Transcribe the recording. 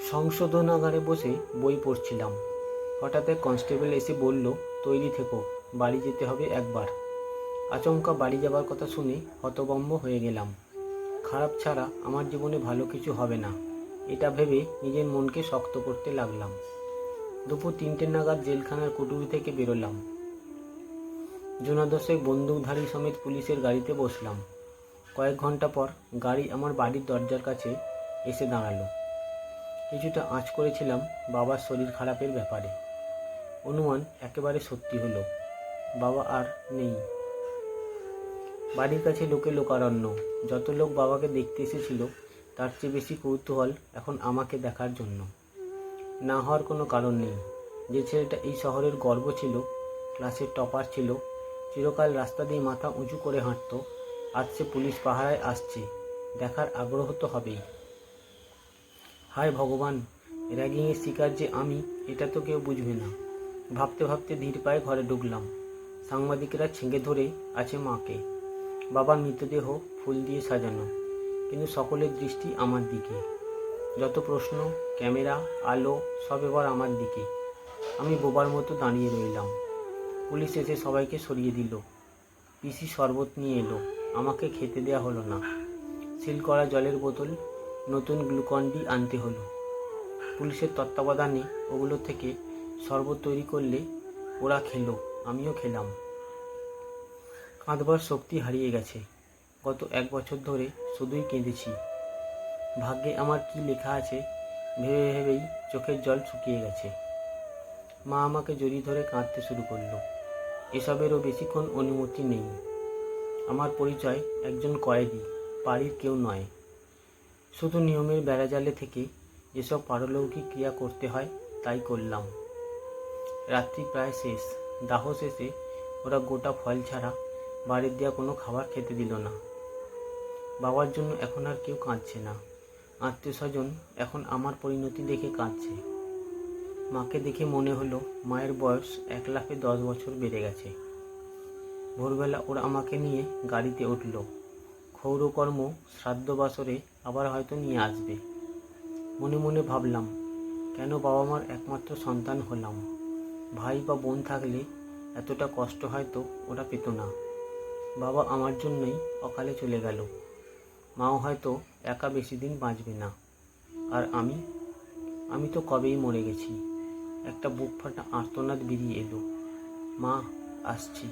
সংশোধনাগারে বসে বই পড়ছিলাম। হঠাৎ এক কনস্টেবল এসে বলল, তৈরি থেকো, বাড়ি যেতে হবে একবার। আচমকা বাড়ি যাবার কথা শুনে হতভম্ব হয়ে গেলাম। খারাপ ছাড়া আমার জীবনে ভালো কিছু হবে না, এটা ভেবে নিজের মনকে শক্ত করতে লাগলাম। দুপুর 3টে নাগাদ জেলখানার কুঠুরি থেকে বেরোলাম। জোনাদশেক বন্দুকধারী সমেত পুলিশের গাড়িতে বসলাম। কয়েক ঘন্টা পর গাড়ি আমার বাড়ির দরজার কাছে এসে দাঁড়ালো। কিছুটা আঁচ করেছিলাম বাবার শরীর খারাপের ব্যাপারে। অনুমান একেবারে সত্যি হলো, বাবা আর নেই। বাড়ির কাছে লোকে লোকারণ্য। যত লোক বাবাকে দেখতে এসেছিল তার চেয়ে বেশি কৌতূহল এখন আমাকে দেখার জন্য। না হওয়ার কোনো কারণ নেই। যে ছেলেটা এই শহরের গর্ব ছিল, ক্লাসের টপার ছিল, চিরকাল রাস্তা দিয়ে মাথা উঁচু করে হাঁটত, আজ সে পুলিশ পাহারায় আসছে, দেখার আগ্রহ তো হবেই। হায় ভগবান, র্যাগিংয়ের শিকার যে আমি, এটা তো কেউ বুঝবে না। ভাবতে ভাবতে ধীর পায়ে ঘরে ঢুকলাম। সাংবাদিকেরা ছেঁকে ধরে আছে মাকে। বাবার মৃতদেহ ফুল দিয়ে সাজানো, কিন্তু সকলের দৃষ্টি আমার দিকে। যত প্রশ্ন, ক্যামেরা, আলো সব এবার আমার দিকে। আমি বোবার মতো দাঁড়িয়ে রইলাম। পুলিশ এসে সবাইকে সরিয়ে দিল। পিসি শরবত নিয়ে এলো, আমাকে খেতে দেয়া হলো না। সিল করা জলের বোতল, নতুন গ্লুকন-ডি আনতে হলো। পুলিশের তত্ত্বাবধানে ওগুলো থেকে শরবত তৈরি করলে ওরা খেলো, আমিও খেলাম। কাঁদবার শক্তি হারিয়ে গেছে। গত 1 বছর ধরে শুধুই কেঁদেছি। ভাগ্যে আমার কি লেখা আছে ভেবে ভেবেই চোখের জল শুকিয়ে গেছে। মা আমাকে জড়িয়ে ধরে কাঁদতে শুরু করলো। এসবেরও বেশিক্ষণ অনুমতি নেই। আমার পরিচয় একজন কয়েদি, বাড়ির কেউ নয়। শুধু নিয়মের বেড়াজালে থেকে যেসব পারলৌকিক ক্রিয়া করতে হয় তাই করলাম। রাত্রি প্রায় শেষ। দাহ শেষে ওরা গোটা ফল ছাড়া বাড়ির দেওয়া কোনো খাবার খেতে দিল না। বাবার জন্য এখন আর কেউ কাঁদছে না। আত্মীয় স্বজন এখন আমার পরিণতি দেখে কাঁদছে। মাকে দেখে মনে হলো মায়ের বয়স 1 লাফে 10 বছর বেড়ে গেছে। ভোরবেলা ওরা আমাকে নিয়ে গাড়িতে উঠল। ক্ষৌরকর্ম শ্রাদ্ধ বাসরে আবার হয়তো নিয়ে আসবে। মনে মনে ভাবলাম, কেন বাবা মার একমাত্র সন্তান হলাম। ভাই বা বোন থাকলে এতটা কষ্ট হয়তো ওরা পেত না। বাবা আমার জন্যই অকালে চলে গেল। মাও হয়তো একা বেশি দিন বাঁচবে না। আর আমি তো কবেই মরে গেছি। একটা বুক ফাটা আর্তনাদ বেরিয়ে এলো, মা আসছি।